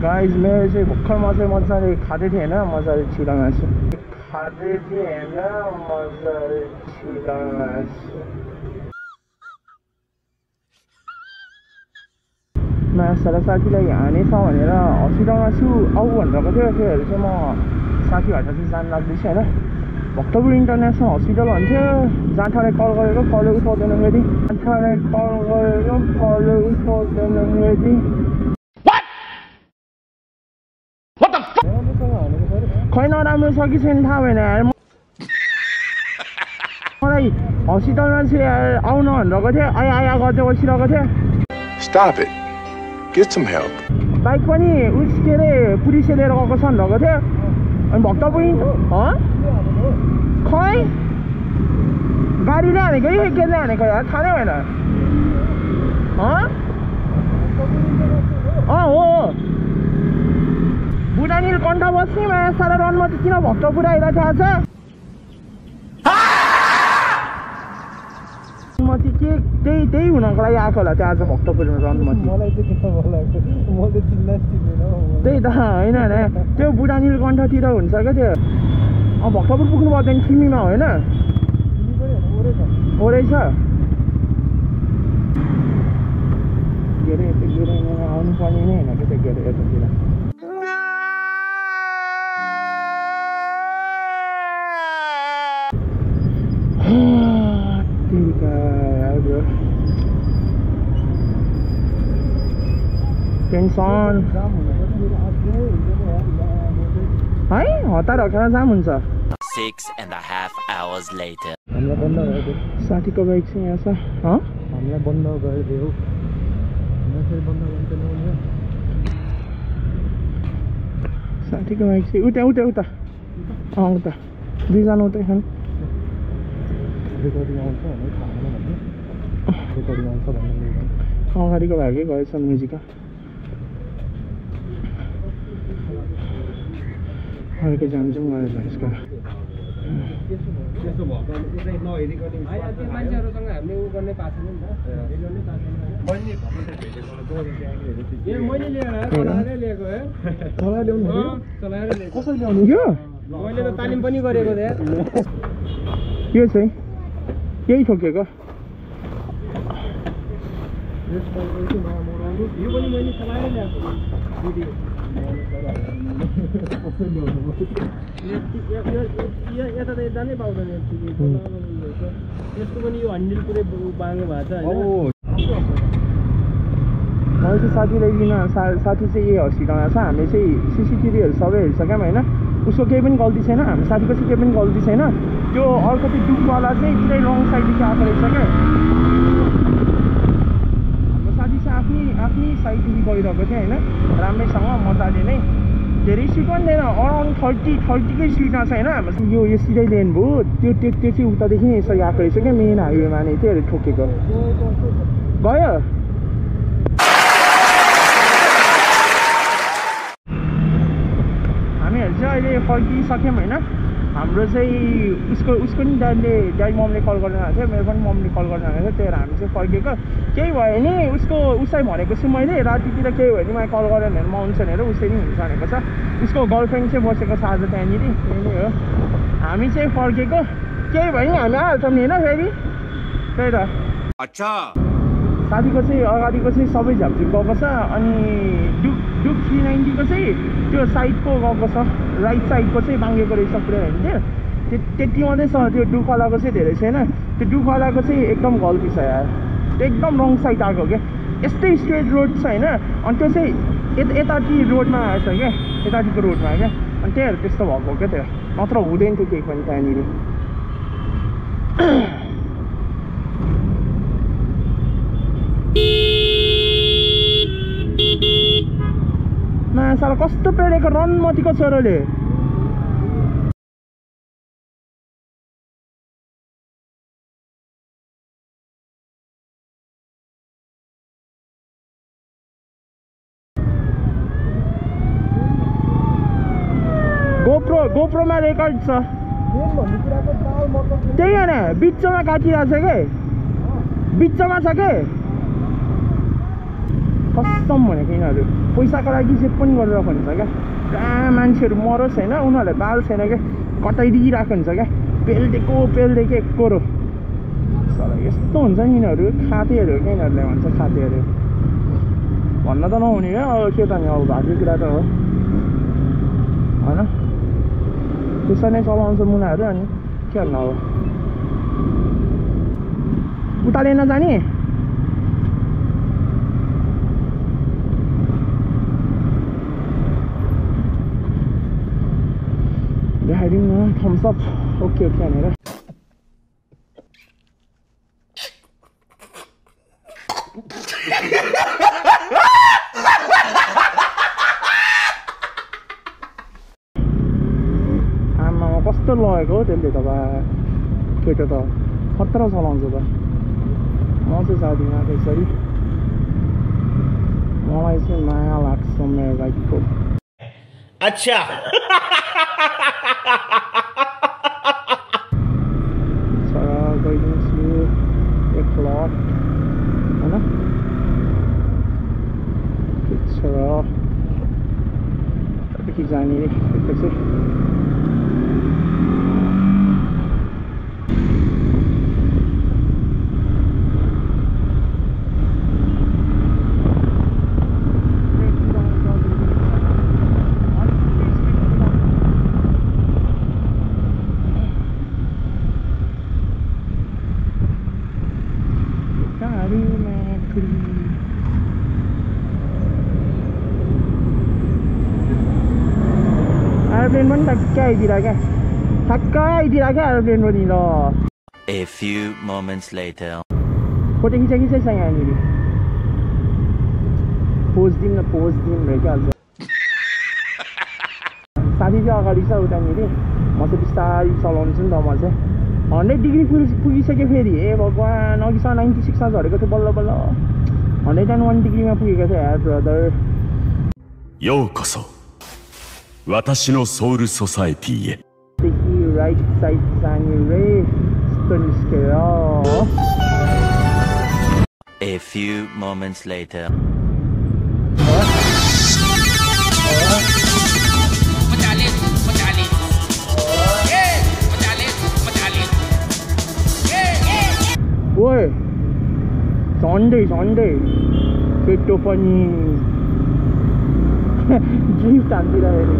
Guys मेरो चाहिँ भर्खर म चाहिँ मजाले खाँदै थिएँ होइन मजाले छिला मासु खाँदै थिएँ होइन मजाले छिला मासु मासुलाई साथीलाई हानेछ भनेर हस्पिटलमा छु आऊ भनिरहेको थियो त्योहरू चाहिँ म साथीहरूलाई चाहिँ जान लाग्दैछ होइन भक्तपुर इन्टरनेसनल हस्पिटल भन्थ्यो जाँठालाई कल गरेको कल उठाउँदैन फेरि जाँठालाई कल गरेको कल उठाउँदैन फेरि खै नराम्रो छ कि छैन थाहा भएन यार मलाई हस्पिटलमा चाहिँ आउन भनिरहेको थियो आया गर्दै बसिरहेको थियो Stop it. Get some help. Bike पनि उस के अरे पुलिसले लिएर गएको छ भनेको थियो अनि भक्तपुर खै गाडीले हानेको कि केले हानेको यार थाहा नै भएन हो बुढा नीलकण्ठ बस्ने माया सारा रनमती किन भक्तपुर आइरहेको थाहा छ रनमती के त्यही हुनको लागि आएको होला त्यो आज भक्तपुरमा रनमती त्यही त होइन त्यो बुढा नीलकण्ठतिर हुन्छ क्या त्यो भक्तपुर पुग्नु पर्दैन तिमीमा होइन ओरै छ के अरे त्यो गेरेमा आउनु पर्ने नै होइन क्या त्यो गेरे यतातिर टेन्सन है हतार हतार जाम हुन्छ 6.5 hours later. साथीको बाइक चाहिँ यहाँ छ हामीलाई बन्द गरिदियो साथीको बाइक चाहिँ उता उता उता दुईजना उतै छन् अगाडिको भागै गएछ म्युजिक अर्को जान्छौँ गरेर यसको त्यस्तो भएको चाहिँ नहेरिकन मान्छेहरुसँग हामीले उ गर्ने पाएको छैन नि त मैले चलाएर ल्याएको है चलाएर ल्याउनु हो चलाएर ल्याएको कसरी ल्याउनु यो मैले त तालिम पनि गरेको थिएँ यो चाहिँ केही ठोकेको यो पनि मैले चलाएर ल्याएको भिडियो यता त जानै पाउँदैन यसको पनि यो हन्डिल पुरै बाङ्गो भएको छ मैले चाहिँ साथीलाई लिन साथी चाहिँ यही हस्पिटलमा छ हामीले चाहिँ सिसिटिभीहरू सबै हेरिसक्यौँ होइन उसको केही पनि गल्ती छैन हाम्रो साथीको चाहिँ केही पनि गल्ती छैन त्यो अर्को त्यो डुकवाला चाहिँ पुरै रङ साइडदेखि आएको रहेछ क्या हाम्रो साथी चाहिँ आफ्नै साइडदेखि गइरहेको थियो होइन राम्रैसँग मजाले नै धेरै स्पिड पनि थिएन अराउन्ड 30कै स्पिडमा छ होइन हाम्रो यो सिधै लेन भयो त्यो चाहिँ उतादेखि नै यसरी आएको रहेछ क्या मेन हाइवेमा नै त्योहरू ठोकेको गयो हामीहरू चाहिँ अहिले फर्किसक्यौँ होइन हाम्रो चाहिँ उसको नि ड्याडी ममले कल गर्न आएको थियो मेरो पनि ममले कल गर्न आएको थियो त्यही भएर हामी चाहिँ फर्केको केही भयो नि उसलाई भनेको छु मैले रातितिर केही भयो नि मलाई कल गरेन भने म आउँछु भनेर उसै नि हुन्छ भनेको छ उसको गर्लफ्रेन्ड चाहिँ बसेको छ आज त्यहाँनिर त्यही नै हो हामी चाहिँ फर्केको केही भयो नि हामी आइहाल्छौँ नि होइन फेरि त्यही त अच्छा साथीको चाहिँ अगाडिको चाहिँ सबै झ्यापझुप गएको छ अनि डुक 390को चाहिँ त्यो साइडको गएको छ राइट साइडको चाहिँ बाङ्गेको रहेछ पुरै होइन त्यो त्यति मात्रै छ त्यो डुकवालाको चाहिँ धेरै छैन त्यो डुकवालाको चाहिँ एकदम गल्ती छ यार त्यो एकदम रङ साइड आएको क्या यस्तै स्ट्रेट रोड छ होइन अनि त्यो चाहिँ यताति रोडमा आएछ क्या यतातिको रोडमा क्या अनि त्यहीहरू त्यस्तो भएको क्या त्यो नत्र हुँदैन थियो केही पनि त्यहाँनिर मासाला कस्तो पेरेको रनमतीको छोरोले गोप्रोमा रेकर्ड छ त्यही होइन बिचमा काटिरहेको छ के बिचमा छ के कसम भनेको यिनीहरू पैसाको लागि जे पनि गरेर भन्छ क्या पुरा मान्छेहरू मरोस् होइन उनीहरूलाई बाल छैन क्या कटाइदिइरहेको हुन्छ क्या पेल्देको एकरो यस्तो हुन्छ नि यिनीहरू खातेहरू क्या यिनीहरूले भन्छ खातेहरू भन्न त नहुने क्या अब के त नि अब भएको कुरा त हो होइन त्यसरी नै चलाउँछ मुनाहरू अनि के भन्नु अब उता लिन जाने देखाइदिउँ न थम्स अप ओके भनेर आमामा कस्तो लगेको हो त्यसले त बा केटो त खतरा चलाउँछ त म चाहिँ जाँदिनँ त्यसरी मलाई चाहिँ माया लाग्छ मेरो बाइकको अच्छा गइदिन्छु एक लट होइन ठिक छ कहाँदेखि जाने एकैछिन एयरप्लेन पनि ठ्याक्कै आइदिरहेको क्या एयरप्लेन पनि ल A few moments later. Photo खिचाइ छ यहाँनिर पोज दिउँ न पोज दिउँ भइहाल्छ साथी चाहिँ अगाडि छ उतानिर म चाहिँ बिस्तारै चलाउँछु नि त म चाहिँ 100 डिग्री पुगिसक्यो फेरि ए भगवान् अघिसम्म 96मा झरेको थियो बल्ल बल्ल 101 डिग्रीमा पुगेको थियो यार ब्रदर ようこそ私のソウルソサエティへ देखि राइट साइड जाने रे यस्तो निस्केर A few moments later. ओए झन्डै केटो पनि गिफ्ट हानिदिइरहेको